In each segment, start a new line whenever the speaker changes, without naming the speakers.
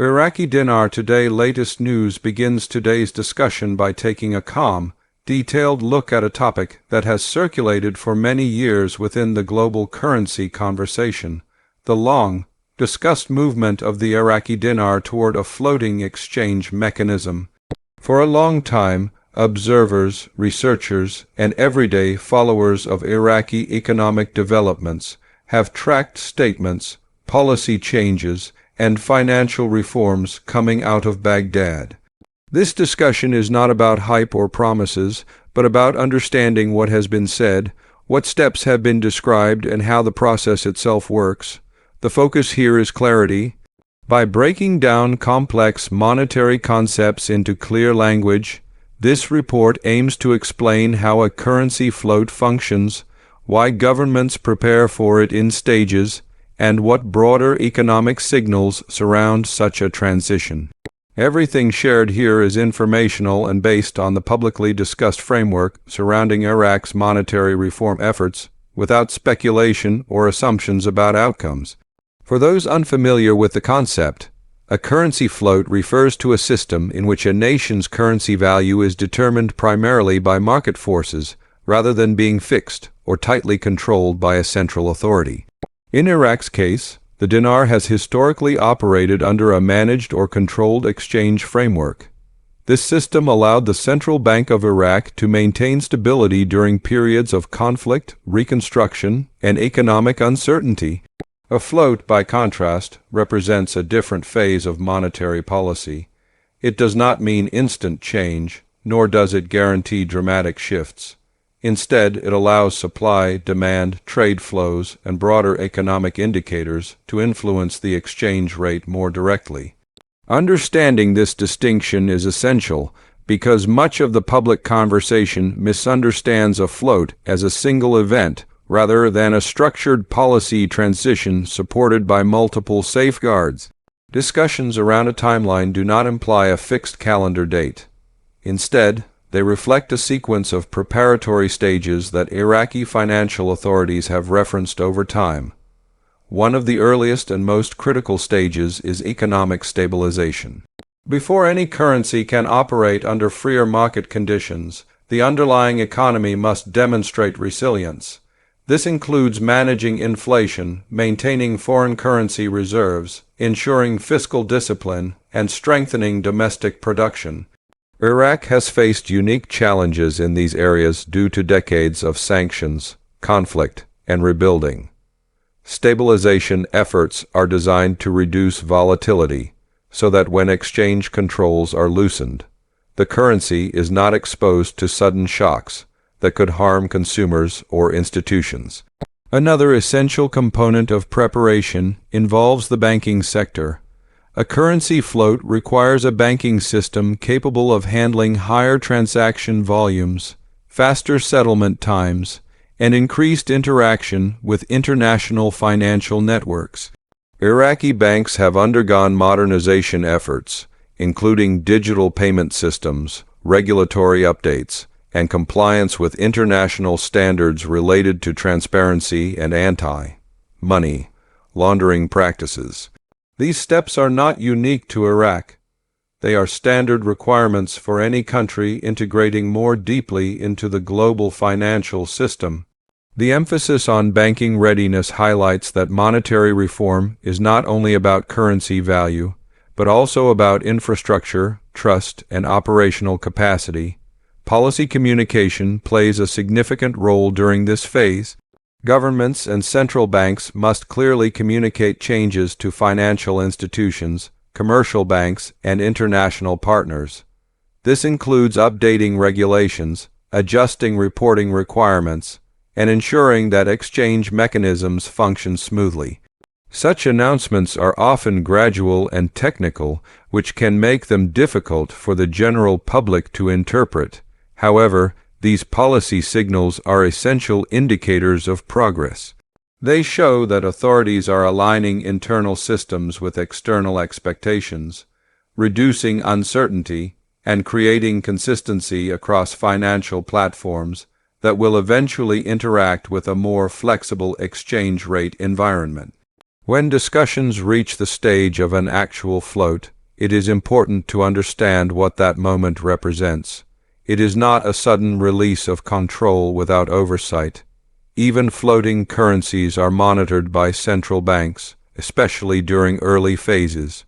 Iraqi Dinar Today Latest News begins today's discussion by taking a calm, detailed look at a topic that has circulated for many years within the global currency conversation, the long-discussed movement of the Iraqi dinar toward a floating exchange mechanism. For a long time, observers, researchers, and everyday followers of Iraqi economic developments have tracked statements, policy changes, and financial reforms coming out of Baghdad. This discussion is not about hype or promises, but about understanding what has been said, what steps have been described, and how the process itself works. The focus here is clarity. By breaking down complex monetary concepts into clear language, this report aims to explain how a currency float functions, why governments prepare for it in stages, and what broader economic signals surround such a transition. Everything shared here is informational and based on the publicly discussed framework surrounding Iraq's monetary reform efforts, without speculation or assumptions about outcomes. For those unfamiliar with the concept, a currency float refers to a system in which a nation's currency value is determined primarily by market forces, rather than being fixed or tightly controlled by a central authority. In Iraq's case, the dinar has historically operated under a managed or controlled exchange framework. This system allowed the Central Bank of Iraq to maintain stability during periods of conflict, reconstruction, and economic uncertainty. A float, by contrast, represents a different phase of monetary policy. It does not mean instant change, nor does it guarantee dramatic shifts. Instead, it allows supply, demand, trade flows, and broader economic indicators to influence the exchange rate more directly. Understanding this distinction is essential because much of the public conversation misunderstands a float as a single event rather than a structured policy transition supported by multiple safeguards. Discussions around a timeline do not imply a fixed calendar date. Instead, they reflect a sequence of preparatory stages that Iraqi financial authorities have referenced over time. One of the earliest and most critical stages is economic stabilization. Before any currency can operate under freer market conditions, the underlying economy must demonstrate resilience. This includes managing inflation, maintaining foreign currency reserves, ensuring fiscal discipline, and strengthening domestic production. Iraq has faced unique challenges in these areas due to decades of sanctions, conflict, and rebuilding. Stabilization efforts are designed to reduce volatility, so that when exchange controls are loosened, the currency is not exposed to sudden shocks that could harm consumers or institutions. Another essential component of preparation involves the banking sector. A currency float requires a banking system capable of handling higher transaction volumes, faster settlement times, and increased interaction with international financial networks. Iraqi banks have undergone modernization efforts, including digital payment systems, regulatory updates, and compliance with international standards related to transparency and anti-money laundering practices. These steps are not unique to Iraq. They are standard requirements for any country integrating more deeply into the global financial system. The emphasis on banking readiness highlights that monetary reform is not only about currency value, but also about infrastructure, trust, and operational capacity. Policy communication plays a significant role during this phase. Governments and central banks must clearly communicate changes to financial institutions, commercial banks, and international partners. This includes updating regulations, adjusting reporting requirements, and ensuring that exchange mechanisms function smoothly. Such announcements are often gradual and technical, which can make them difficult for the general public to interpret. However, these policy signals are essential indicators of progress. They show that authorities are aligning internal systems with external expectations, reducing uncertainty, and creating consistency across financial platforms that will eventually interact with a more flexible exchange rate environment. When discussions reach the stage of an actual float, it is important to understand what that moment represents. It is not a sudden release of control without oversight. Even floating currencies are monitored by central banks, especially during early phases.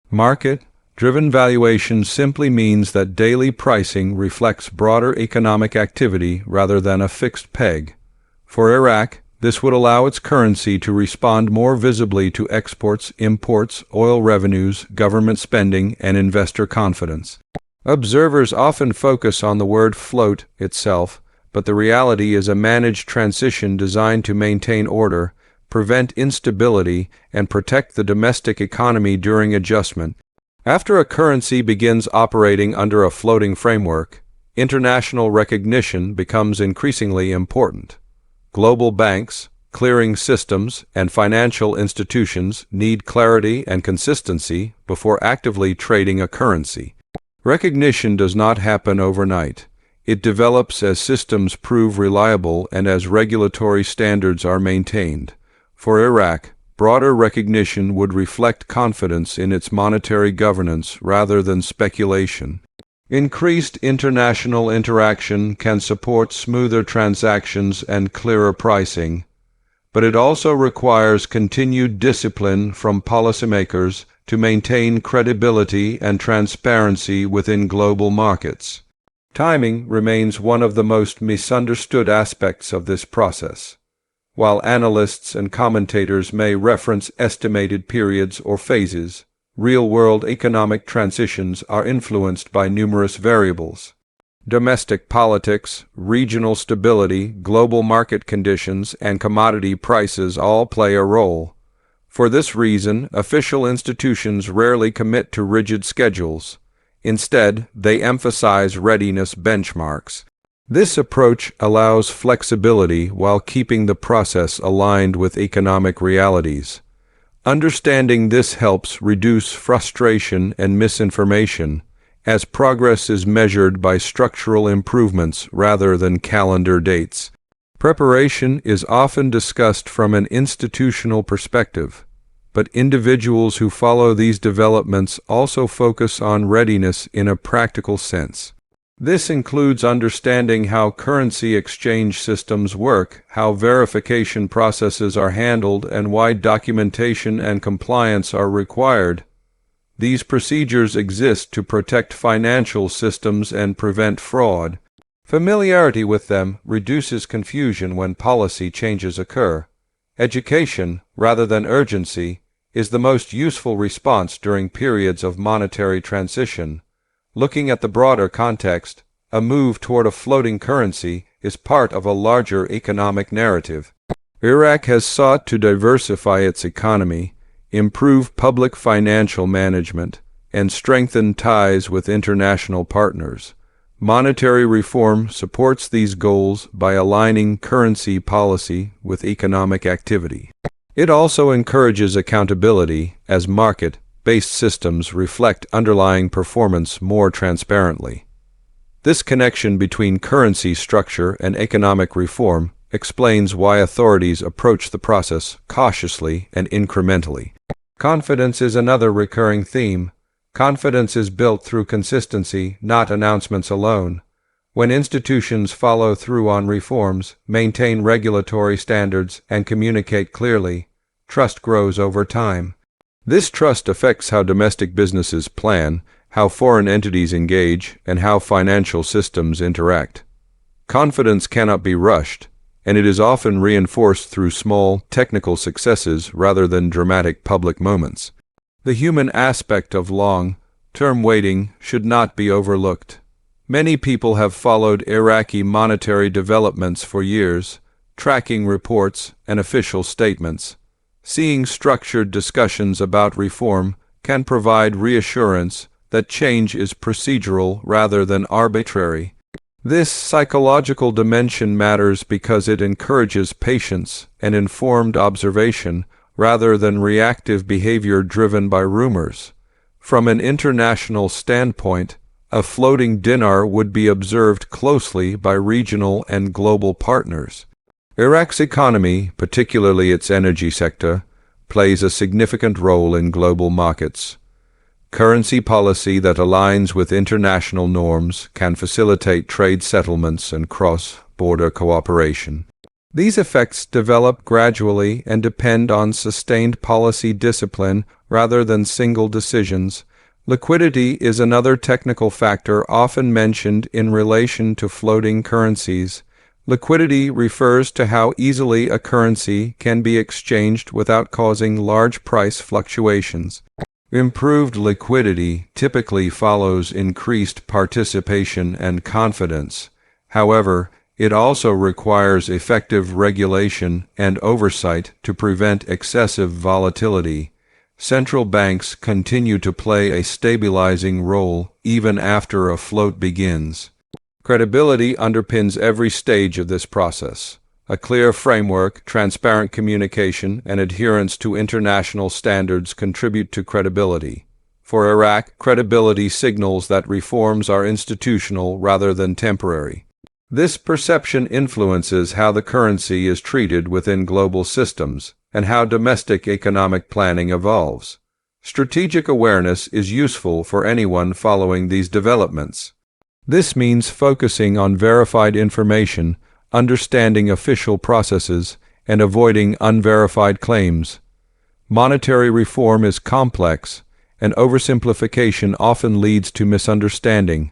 Market-driven valuation simply means that daily pricing reflects broader economic activity rather than a fixed peg. For Iraq, this would allow its currency to respond more visibly to exports, imports, oil revenues, government spending, and investor confidence. Observers often focus on the word float itself, but the reality is a managed transition designed to maintain order, prevent instability, and protect the domestic economy during adjustment. After a currency begins operating under a floating framework, international recognition becomes increasingly important. Global banks, clearing systems, and financial institutions need clarity and consistency before actively trading a currency. Recognition does not happen overnight. It develops as systems prove reliable and as regulatory standards are maintained. For Iraq, broader recognition would reflect confidence in its monetary governance rather than speculation. Increased international interaction can support smoother transactions and clearer pricing, but it also requires continued discipline from policymakers to maintain credibility and transparency within global markets. Timing remains one of the most misunderstood aspects of this process. While analysts and commentators may reference estimated periods or phases, real-world economic transitions are influenced by numerous variables. Domestic politics, regional stability, global market conditions, and commodity prices all play a role. For this reason, official institutions rarely commit to rigid schedules. Instead, they emphasize readiness benchmarks. This approach allows flexibility while keeping the process aligned with economic realities. Understanding this helps reduce frustration and misinformation, as progress is measured by structural improvements rather than calendar dates. Preparation is often discussed from an institutional perspective, but individuals who follow these developments also focus on readiness in a practical sense. This includes understanding how currency exchange systems work, how verification processes are handled, and why documentation and compliance are required. These procedures exist to protect financial systems and prevent fraud. Familiarity with them reduces confusion when policy changes occur. Education, rather than urgency, is the most useful response during periods of monetary transition. Looking at the broader context, a move toward a floating currency is part of a larger economic narrative. Iraq has sought to diversify its economy, improve public financial management, and strengthen ties with international partners. Monetary reform supports these goals by aligning currency policy with economic activity. It also encourages accountability as market-based systems reflect underlying performance more transparently. This connection between currency structure and economic reform explains why authorities approach the process cautiously and incrementally. Confidence is another recurring theme. Confidence is built through consistency, not announcements alone. When institutions follow through on reforms, maintain regulatory standards, and communicate clearly, trust grows over time. This trust affects how domestic businesses plan, how foreign entities engage, and how financial systems interact. Confidence cannot be rushed, and it is often reinforced through small, technical successes rather than dramatic public moments. The human aspect of long-term waiting should not be overlooked. Many people have followed Iraqi monetary developments for years, tracking reports and official statements. Seeing structured discussions about reform can provide reassurance that change is procedural rather than arbitrary. This psychological dimension matters because it encourages patience and informed observation rather than reactive behavior driven by rumors. From an international standpoint, a floating dinar would be observed closely by regional and global partners. Iraq's economy, particularly its energy sector, plays a significant role in global markets. Currency policy that aligns with international norms can facilitate trade settlements and cross-border cooperation. These effects develop gradually and depend on sustained policy discipline rather than single decisions. Liquidity is another technical factor often mentioned in relation to floating currencies. Liquidity refers to how easily a currency can be exchanged without causing large price fluctuations. Improved liquidity typically follows increased participation and confidence. However, it also requires effective regulation and oversight to prevent excessive volatility. Central banks continue to play a stabilizing role even after a float begins. Credibility underpins every stage of this process. A clear framework, transparent communication, and adherence to international standards contribute to credibility. For Iraq, credibility signals that reforms are institutional rather than temporary. This perception influences how the currency is treated within global systems and how domestic economic planning evolves. Strategic awareness is useful for anyone following these developments. This means focusing on verified information, understanding official processes, and avoiding unverified claims. Monetary reform is complex, and oversimplification often leads to misunderstanding.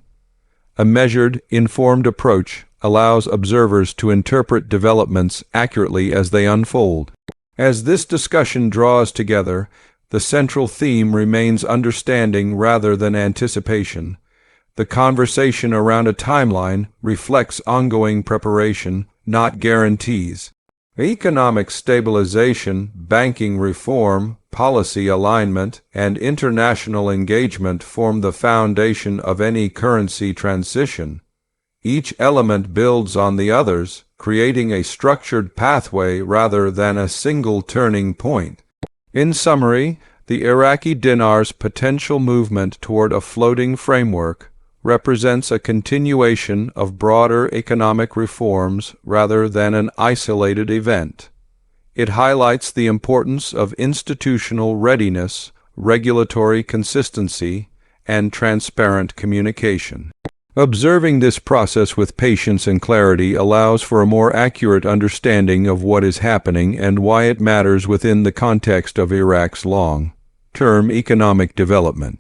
A measured, informed approach allows observers to interpret developments accurately as they unfold. As this discussion draws together, the central theme remains understanding rather than anticipation. The conversation around a timeline reflects ongoing preparation, not guarantees. Economic stabilization, banking reform, policy alignment, and international engagement form the foundation of any currency transition. Each element builds on the others, creating a structured pathway rather than a single turning point. In summary, the Iraqi dinar's potential movement toward a floating framework represents a continuation of broader economic reforms rather than an isolated event. It highlights the importance of institutional readiness, regulatory consistency, and transparent communication. Observing this process with patience and clarity allows for a more accurate understanding of what is happening and why it matters within the context of Iraq's long-term economic development.